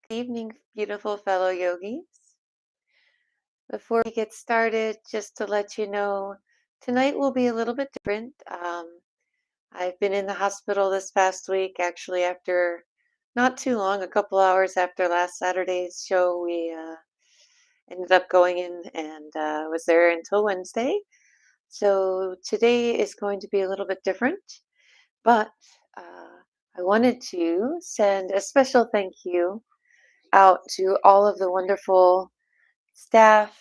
Evening, beautiful fellow yogis. Before we get started, just to let you know, tonight will be a little bit different. I've been in the hospital this past week, actually, after not too long, a couple hours after last Saturday's show. We ended up going in and was there until Wednesday. So today is going to be a little bit different, but I wanted to send a special thank you out to all of the wonderful staff,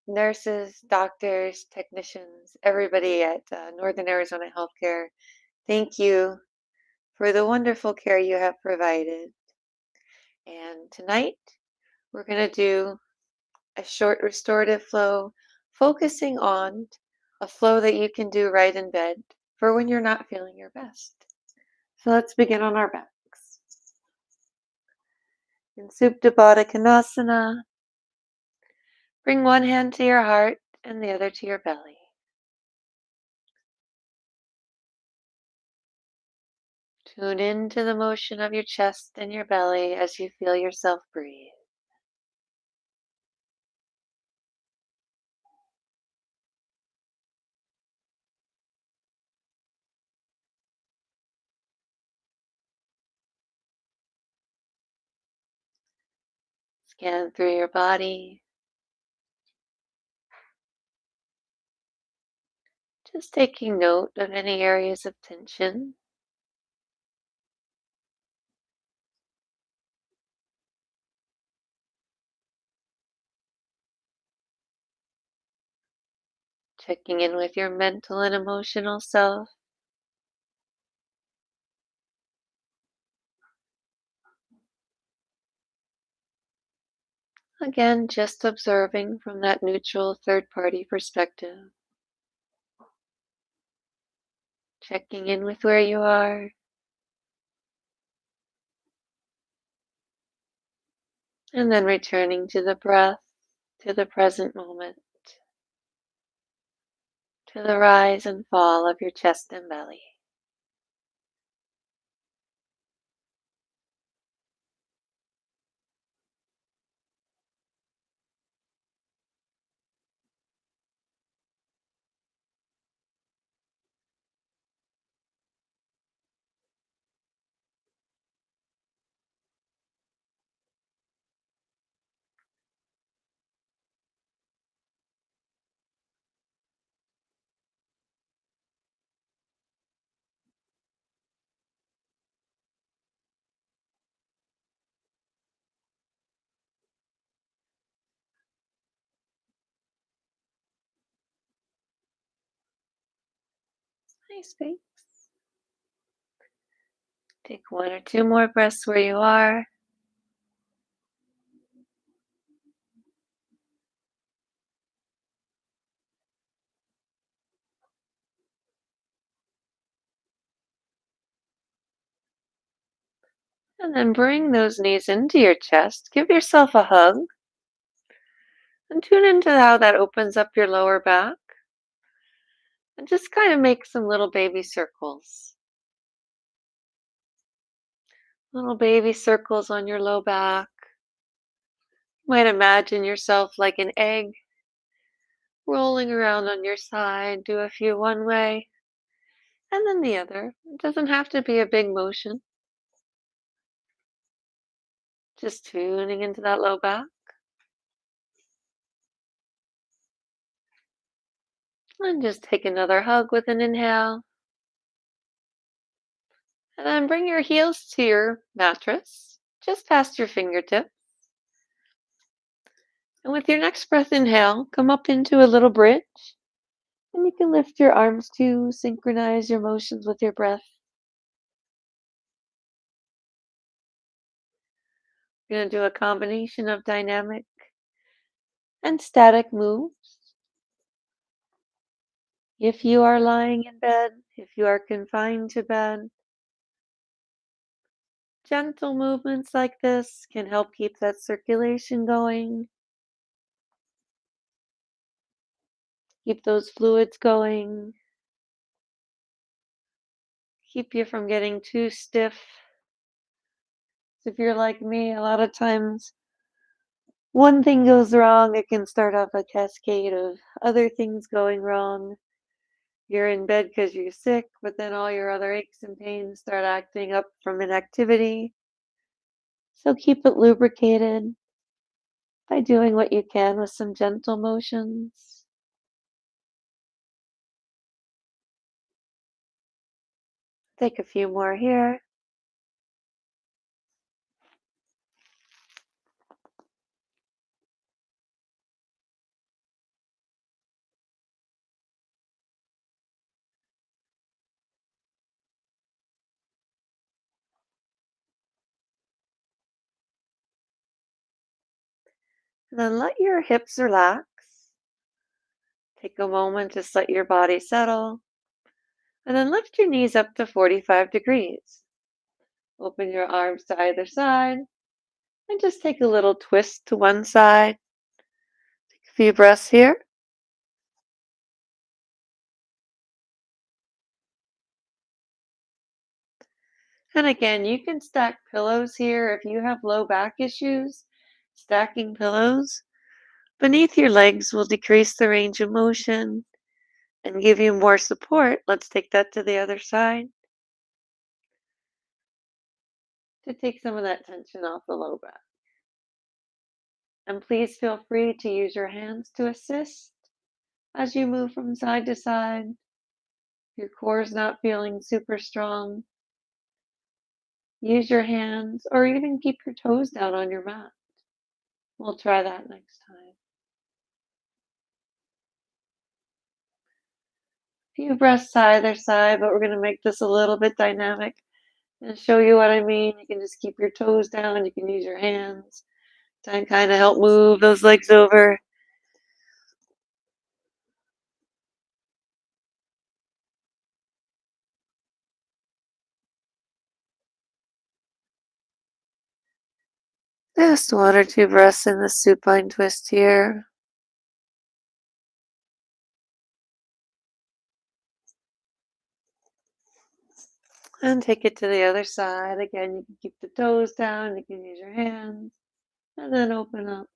nurses, doctors, technicians, everybody at Northern Arizona Healthcare. Thank you for the wonderful care you have provided. And tonight, we're going to do a short restorative flow, focusing on a flow that you can do right in bed for when you're not feeling your best. So let's begin on our backs. In Supta Baddha Konasana, bring one hand to your heart and the other to your belly. Tune into the motion of your chest and your belly as you feel yourself breathe. Scan through your body. Just taking note of any areas of tension. Checking in with your mental and emotional self. Again, just observing from that neutral third-party perspective. Checking in with where you are. And then returning to the breath, to the present moment, to the rise and fall of your chest and belly. Nice, thanks. Take one or two more breaths where you are. And then bring those knees into your chest. Give yourself a hug. And tune into how that opens up your lower back. And just kind of make some little baby circles. Little baby circles on your low back. You might imagine yourself like an egg rolling around on your side. Do a few one way and then the other. It doesn't have to be a big motion. Just tuning into that low back. And just take another hug with an inhale. And then bring your heels to your mattress, just past your fingertips. And with your next breath, inhale, come up into a little bridge. And you can lift your arms to synchronize your motions with your breath. You're going to do a combination of dynamic and static moves. If you are lying in bed, if you are confined to bed, gentle movements like this can help keep that circulation going, keep those fluids going, keep you from getting too stiff So if you're like me, a lot of times one thing goes wrong, it can start off a cascade of other things going wrong. You're in bed because you're sick, but then all your other aches and pains start acting up from inactivity. So keep it lubricated by doing what you can with some gentle motions. Take a few more here. And then let your hips relax. Take a moment, just let your body settle. And then lift your knees up to 45 degrees. Open your arms to either side and just take a little twist to one side. Take a few breaths here. And again, you can stack pillows here if you have low back issues. Stacking pillows beneath your legs will decrease the range of motion and give you more support. Let's take that to the other side to take some of that tension off the low back. And please feel free to use your hands to assist as you move from side to side. Your core is not feeling super strong. Use your hands or even keep your toes down on your mat. We'll try that next time. Few breaths to either side, but we're going to make this a little bit dynamic and show you what I mean. You can just keep your toes down. You can use your hands to kind of help move those legs over. Just one or two breaths in the supine twist here. And take it to the other side. Again, you can keep the toes down. You can use your hands. And then open up.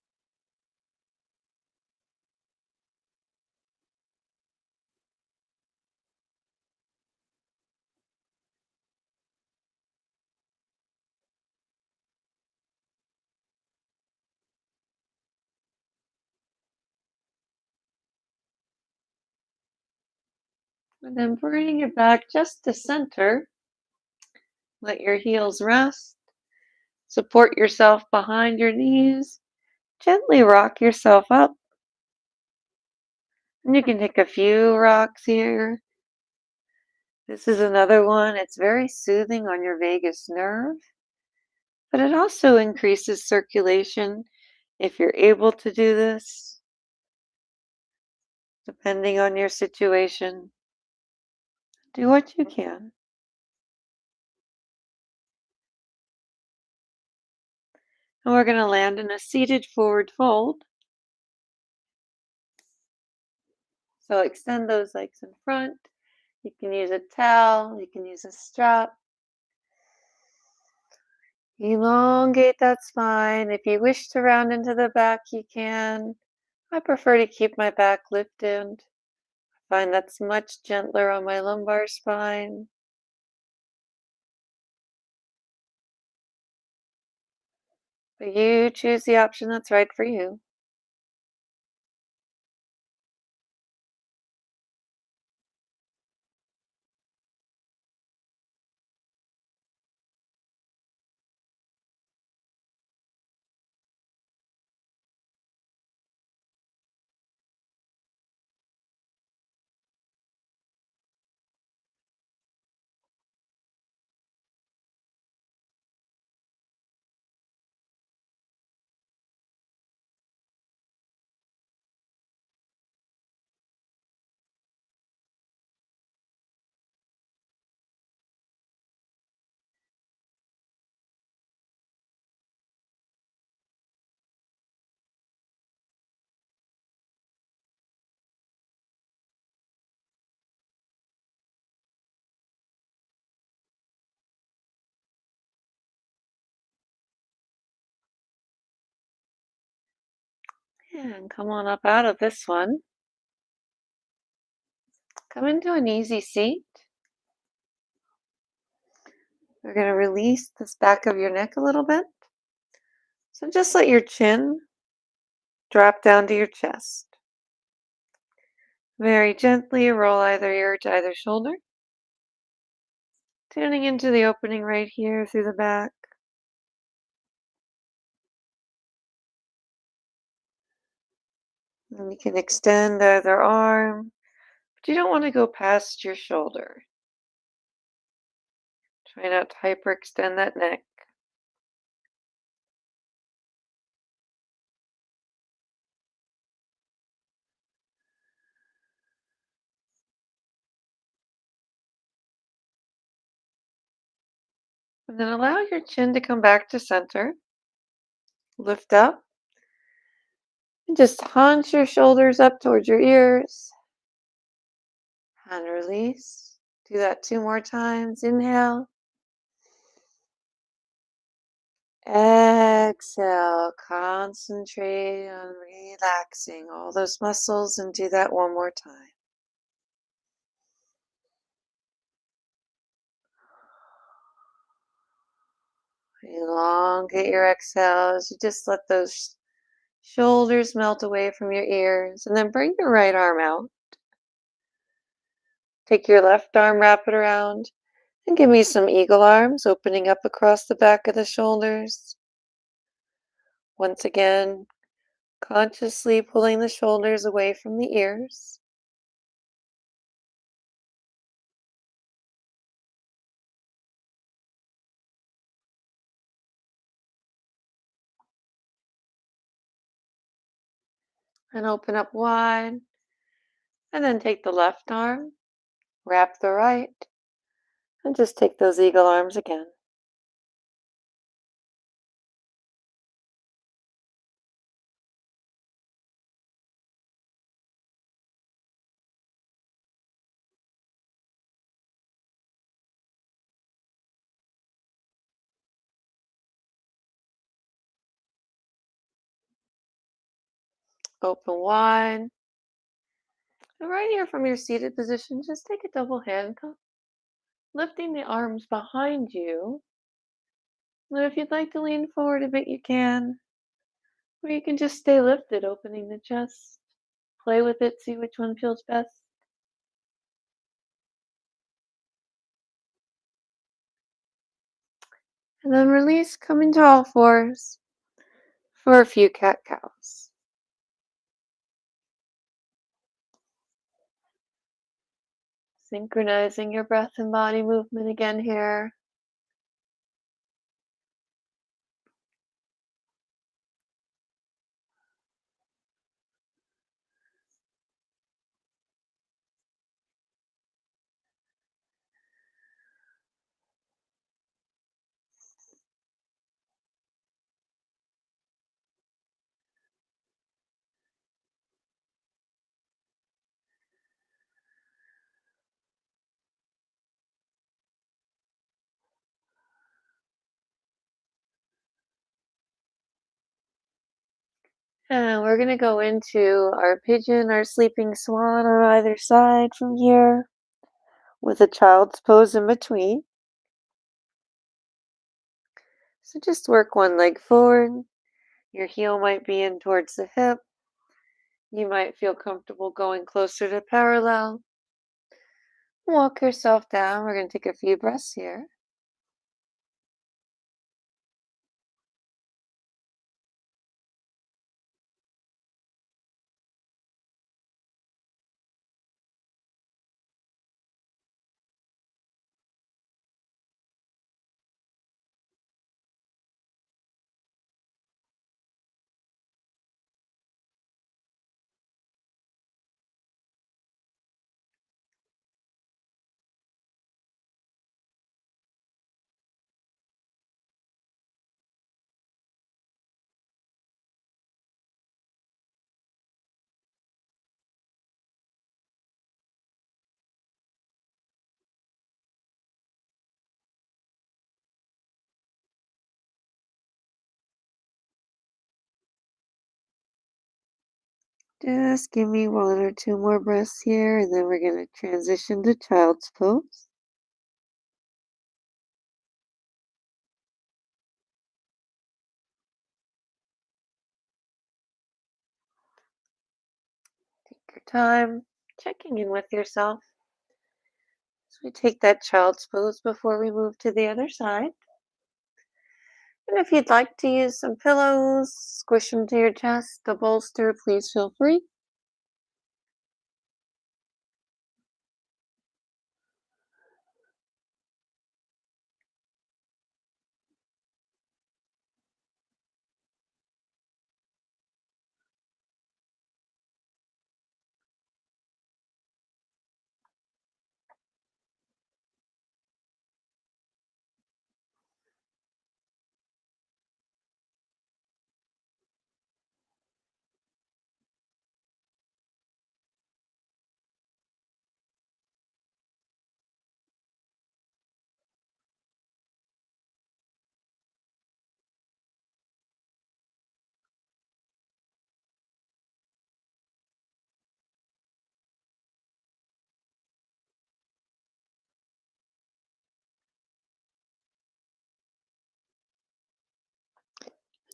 And then bring it back just to center. Let your heels rest. Support yourself behind your knees. Gently rock yourself up. And you can take a few rocks here. This is another one. It's very soothing on your vagus nerve, but it also increases circulation if you're able to do this, depending on your situation. Do what you can. And we're going to land in a seated forward fold. So extend those legs in front. You can use a towel, you can use a strap. Elongate that spine. If you wish to round into the back, you can. I prefer to keep my back lifted. I find that's much gentler on my lumbar spine. But you choose the option that's right for you. And come on up out of this one. Come into an easy seat. We're going to release this back of your neck a little bit. So just let your chin drop down to your chest. Very gently roll either ear to either shoulder. Tuning into the opening right here through the back. And you can extend either arm, but you don't want to go past your shoulder. Try not to hyperextend that neck. And then allow your chin to come back to center. Lift up. And just hunch your shoulders up towards your ears. And release. Do that 2 more times. Inhale. Exhale. Concentrate on relaxing all those muscles and do that 1 more time. Elongate your exhales. You just let those shoulders melt away from your ears. And then bring your right arm out. Take your left arm, wrap it around. And give me some eagle arms, opening up across the back of the shoulders. Once again, consciously pulling the shoulders away from the ears. And open up wide. And then take the left arm, wrap the right, and just take those eagle arms again. Open wide. And right here from your seated position, just take a double handcuff, lifting the arms behind you. And if you'd like to lean forward a bit, you can. Or you can just stay lifted, opening the chest. Play with it, see which one feels best. And then release, come into all fours for a few cat-cows. Synchronizing your breath and body movement again here. And we're going to go into our pigeon, our sleeping swan on either side from here, with a child's pose in between. So just work one leg forward. Your heel might be in towards the hip. You might feel comfortable going closer to parallel. Walk yourself down. We're going to take a few breaths here. Just give me one or two more breaths here, and then we're going to transition to child's pose. Take your time, checking in with yourself as we take that child's pose before we move to the other side. And if you'd like to use some pillows, squish them to your chest, a bolster, please feel free.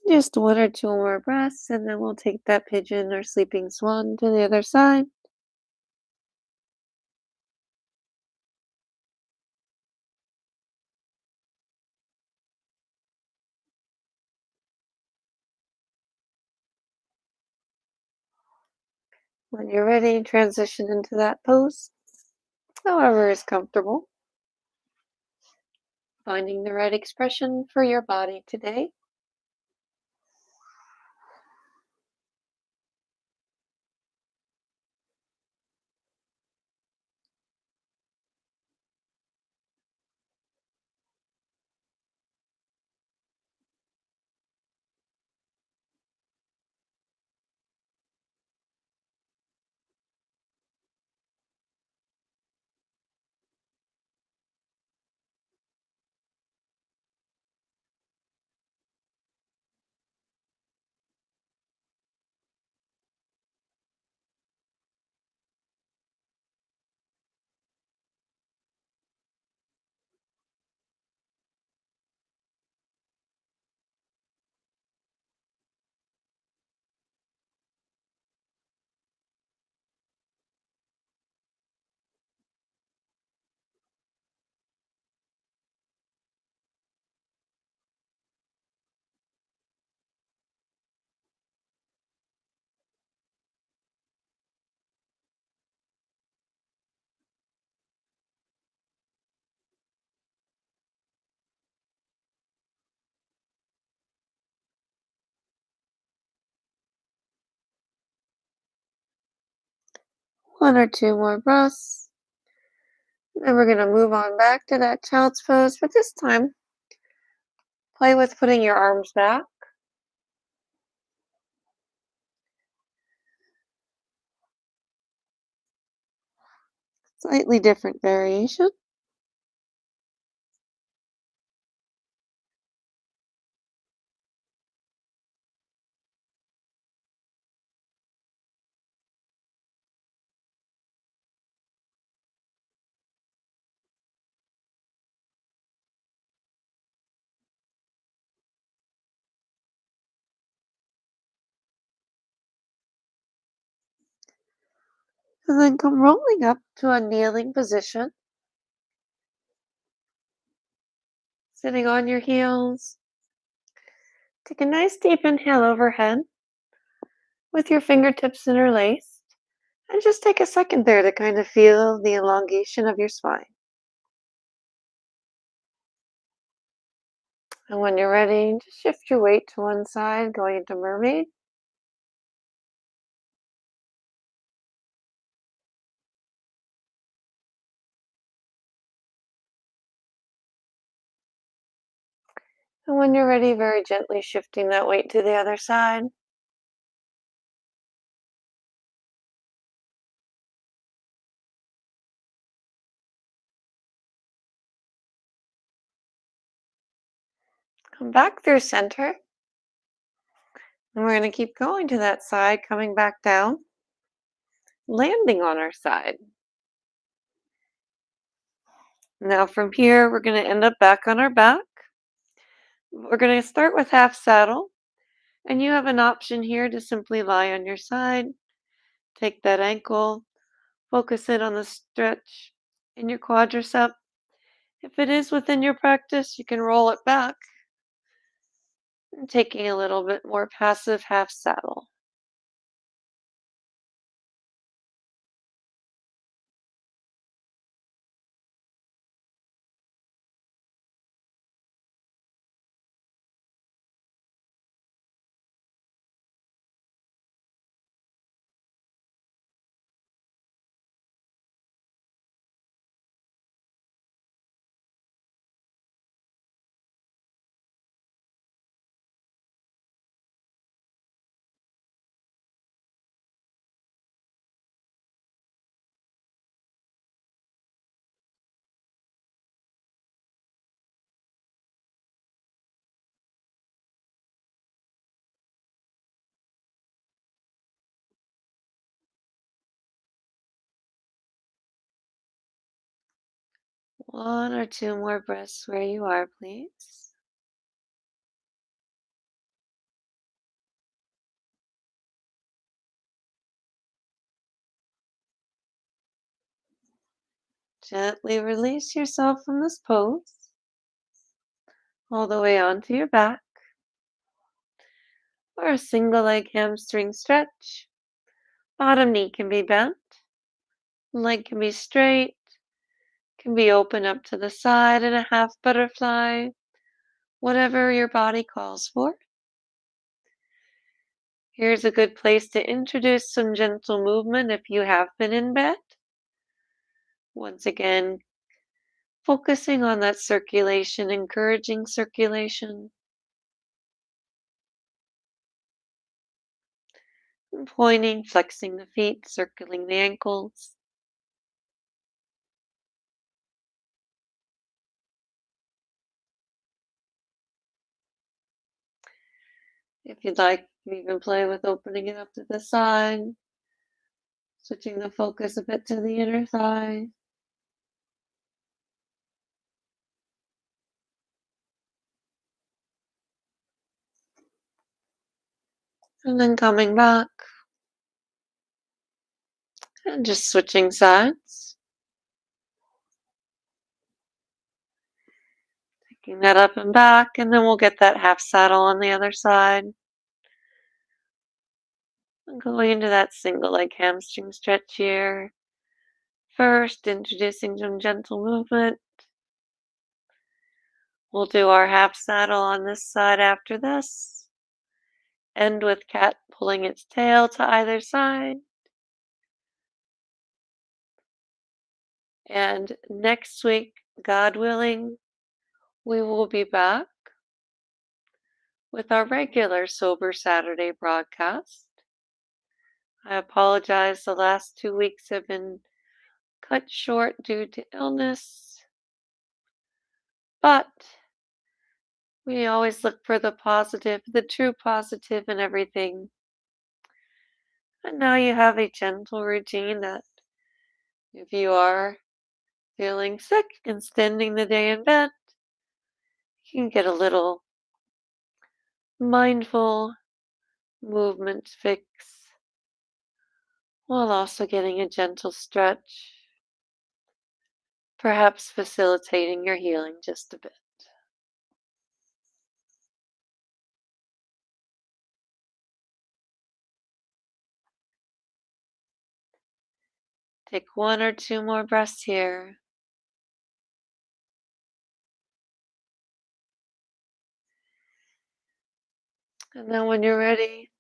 Just one or two more breaths, and then we'll take that pigeon or sleeping swan to the other side. When you're ready, transition into that pose, however is comfortable, finding the right expression for your body today. One or two more breaths. Then we're going to move on back to that child's pose, but this time, play with putting your arms back. Slightly different variation. And then come rolling up to a kneeling position, sitting on your heels. Take a nice deep inhale overhead with your fingertips interlaced. And just take a second there to kind of feel the elongation of your spine. And when you're ready, just shift your weight to one side, going into mermaid. And when you're ready, very gently shifting that weight to the other side. Come back through center. And we're going to keep going to that side, coming back down. landing on our side. Now from here, we're going to end up back on our back. We're going to start with half saddle, and you have an option here to simply lie on your side. Take that ankle, focus in on the stretch in your quadricep. If it is within your practice, you can roll it back, and taking a little bit more passive half saddle. One or two more breaths where you are, please. Gently release yourself from this pose, all the way onto your back, or a single leg hamstring stretch. Bottom knee can be bent, leg can be straight, can be open up to the side in a half butterfly, whatever your body calls for. Here's a good place to introduce some gentle movement if you have been in bed. Once again, focusing on that circulation, encouraging circulation. And pointing, flexing the feet, circling the ankles. If you'd like, you can even play with opening it up to the side, switching the focus a bit to the inner thigh. And then coming back and just switching sides. Taking that up and back, and then we'll get that half saddle on the other side. And going into that single leg hamstring stretch here. First, introducing some gentle movement. We'll do our half saddle on this side after this. End with cat pulling its tail to either side. And next week, God willing, we will be back with our regular Sober Saturday broadcast. I apologize, the last 2 weeks have been cut short due to illness, but we always look for the positive, the true positive in everything. And now you have a gentle routine that if you are feeling sick and spending the day in bed, you can get a little mindful movement fix while also getting a gentle stretch, perhaps facilitating your healing just a bit. Take one or two more breaths here. And then when you're ready,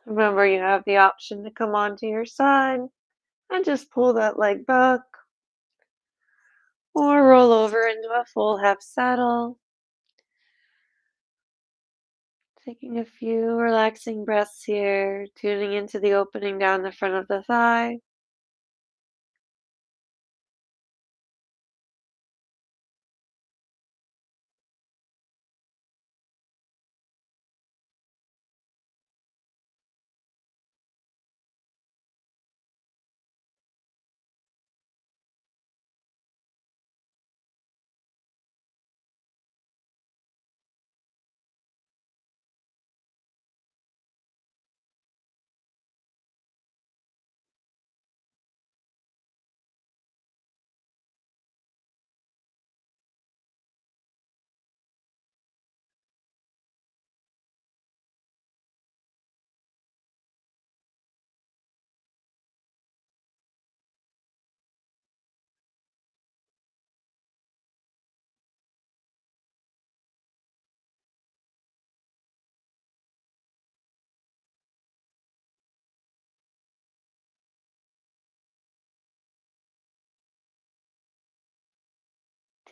remember you have the option to come onto your side and just pull that leg back or roll over into a full half saddle. Taking a few relaxing breaths here, tuning into the opening down the front of the thigh.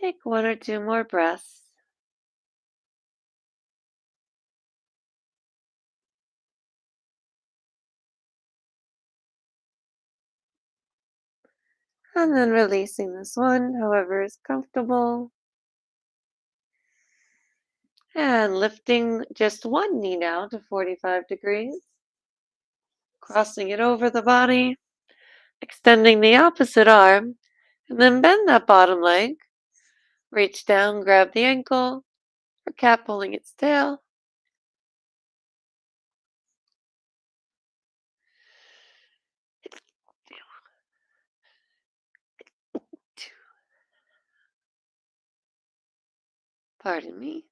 Take one or two more breaths. And then releasing this one, however is comfortable. And lifting just one knee now to 45 degrees. Crossing it over the body. Extending the opposite arm. And then bend that bottom leg. Reach down, grab the ankle. Or cat pulling its tail. Pardon me.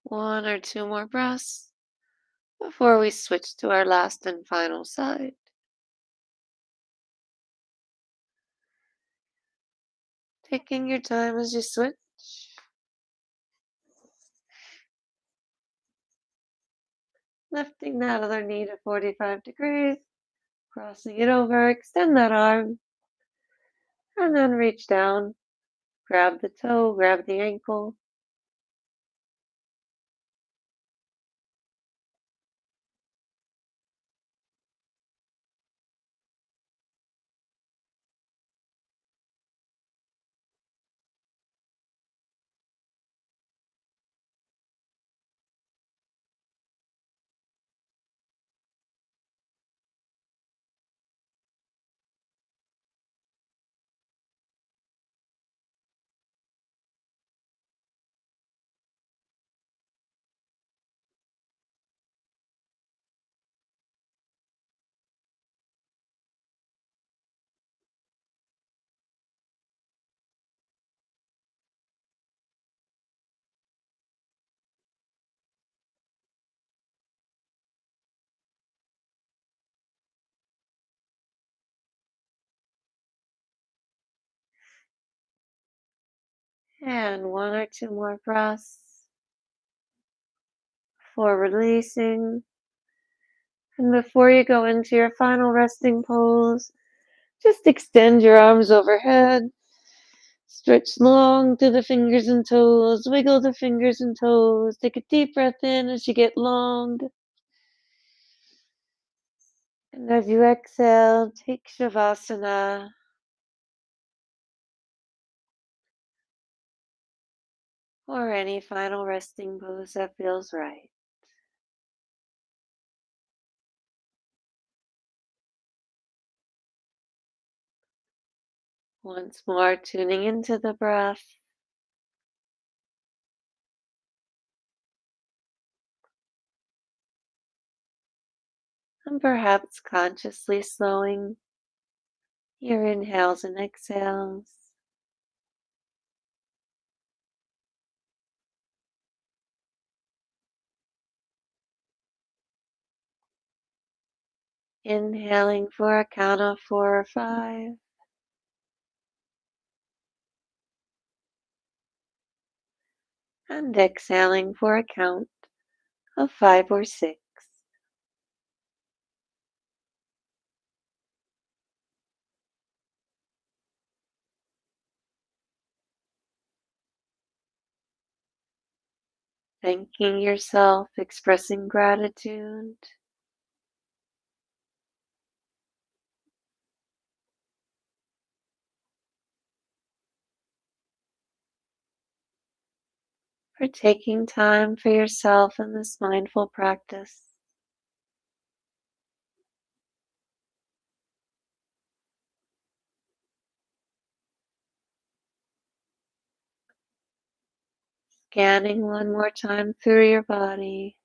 One or two more breaths before we switch to our last and final side. Taking your time as you switch. Lifting that other knee to 45 degrees. Crossing it over, extend that arm. And then reach down. Grab the toe, grab the ankle. And one or two more breaths before releasing. And before you go into your final resting pose, just extend your arms overhead. Stretch long through the fingers and toes. Wiggle the fingers and toes. Take a deep breath in as you get long. And as you exhale, take Shavasana. Or any final resting pose that feels right. Once more, tuning into the breath. And perhaps consciously slowing your inhales and exhales. Inhaling for a count of 4 or 5. And exhaling for a count of 5 or 6. Thanking yourself, expressing gratitude. For taking time for yourself in this mindful practice. Scanning one more time through your body.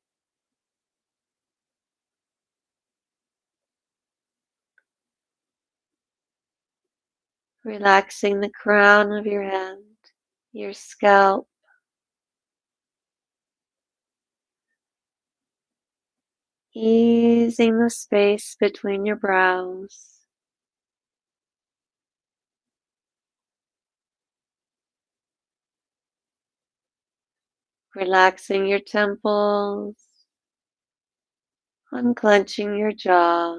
Relaxing the crown of your head, your scalp, easing the space between your brows. Relaxing your temples, unclenching your jaw,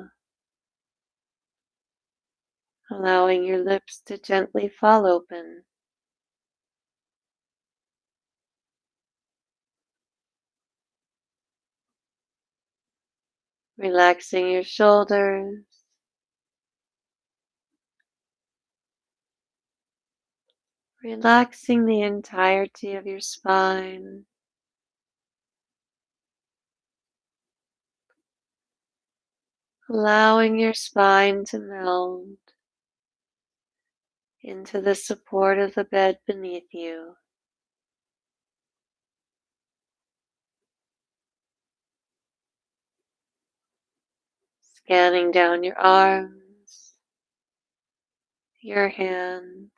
allowing your lips to gently fall open. Relaxing your shoulders, relaxing the entirety of your spine, allowing your spine to meld into the support of the bed beneath you. Scanning down your arms, your hands,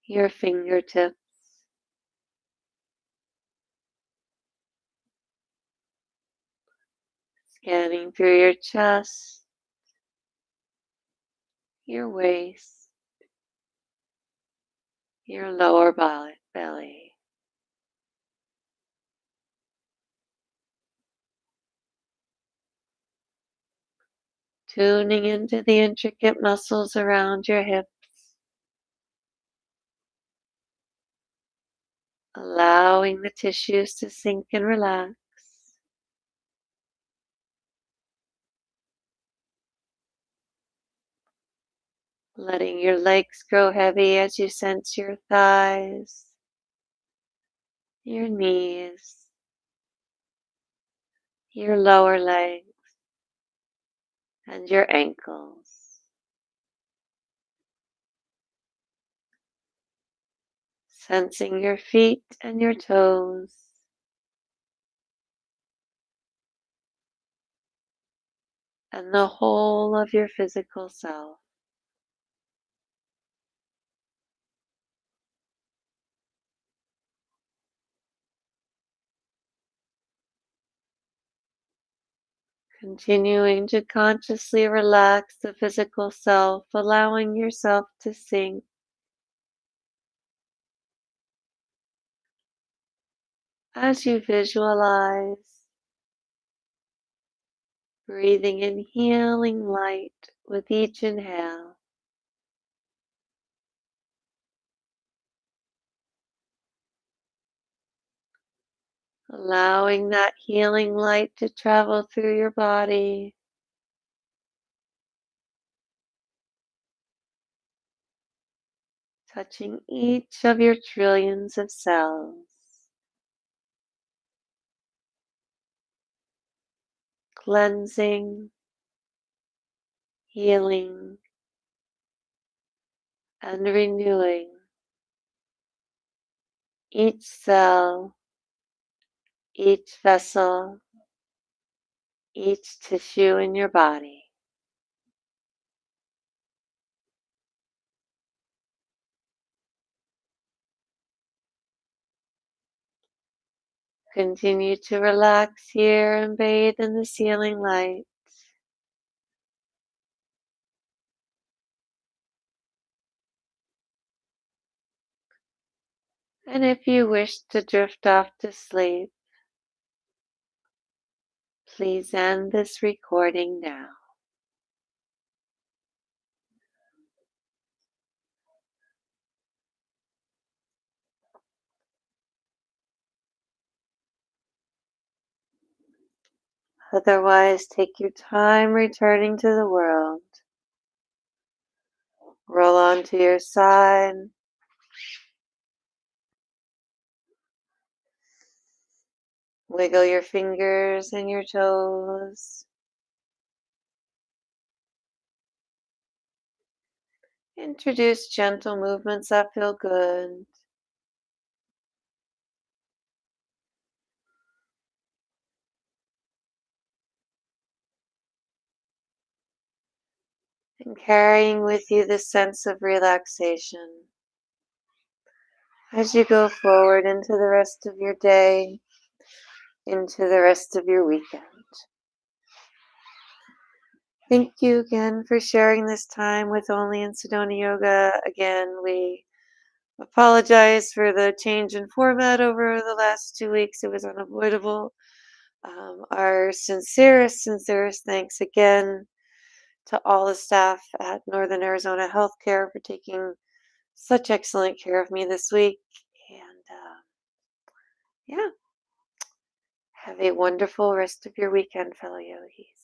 your fingertips, scanning through your chest, your waist, your lower belly. Tuning into the intricate muscles around your hips, allowing the tissues to sink and relax. Letting your legs grow heavy as you sense your thighs, your knees, your lower legs, and your ankles. Sensing your feet and your toes. And the whole of your physical self. Continuing to consciously relax the physical self, allowing yourself to sink as you visualize, breathing in healing light with each inhale. Allowing that healing light to travel through your body, touching each of your trillions of cells, cleansing, healing, and renewing each cell, each vessel, each tissue in your body. Continue to relax here and bathe in the healing light. And if you wish to drift off to sleep, please end this recording now. Otherwise, take your time returning to the world. Roll onto your side. Wiggle your fingers and your toes. Introduce gentle movements that feel good. and carrying with you this sense of relaxation as you go forward into the rest of your day, into the rest of your weekend. Thank you again for sharing this time with Only in Sedona Yoga. Again, we apologize for the change in format over the last 2 weeks. It was unavoidable. Our sincerest thanks again to all the staff at Northern Arizona Healthcare for taking such excellent care of me this week. And yeah, have a wonderful rest of your weekend, fellow yogis.